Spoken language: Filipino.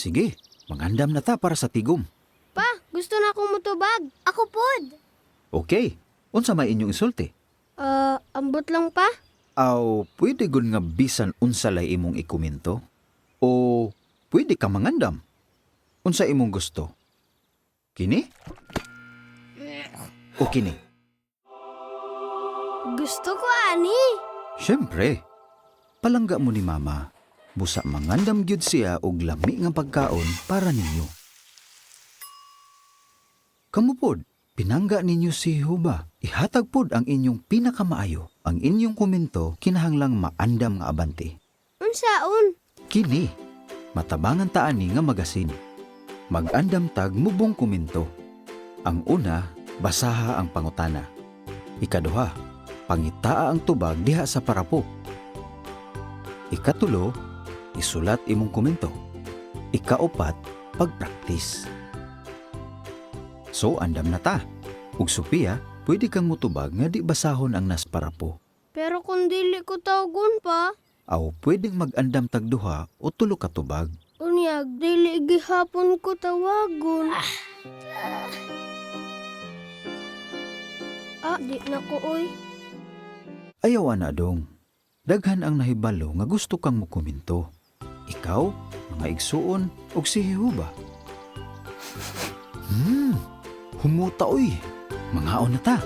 Sige, mangandam na ta para sa tigom. Pa, gusto na akong mutubag. Ako pod. Okay, unsa may inyong isulti? Ambot lang pa? Aw, pwede gun nga bisan unsa lay imong ikomento? O pwede ka mangandam? Unsa imong gusto? Kini? O kini? Gusto ko, ani. Siyempre. Palangga mo ni Mama. Busa mangandam gyud siya og lami nga pagkaon para ninyo. Kamu pod, pinangga ninyo si Huba. Ihatag pod ang inyong pinakamaayo. Ang inyong komento kinahanglang maandam nga abante. Unsaon? Kini, matabangan ta ani nga magasin. Mag-andam tag mubong komento. Ang una, basaha ang pangutana. Ikaduha, pangitaa ang tubag diha sa parapo. Ikatulo, isulat imong komento. Ikaupat, pagpraktis. So, andam na ta. Ug Sophia, pwede kang mutubag nga di basahon ang nas parapo. Pero kung dili ko tawgon pa, Aw, pwedeng mag-andam tag duha o tulo ka tubag. unyag, dili gihapon ko tawagon. Di na ko, oy. Ayaw ana dong. Daghan ang nahibalo nga gusto kang mukomento. Ikaw, mga igsuon, og si Jehovah. Humuta oy. Mangaon na ta.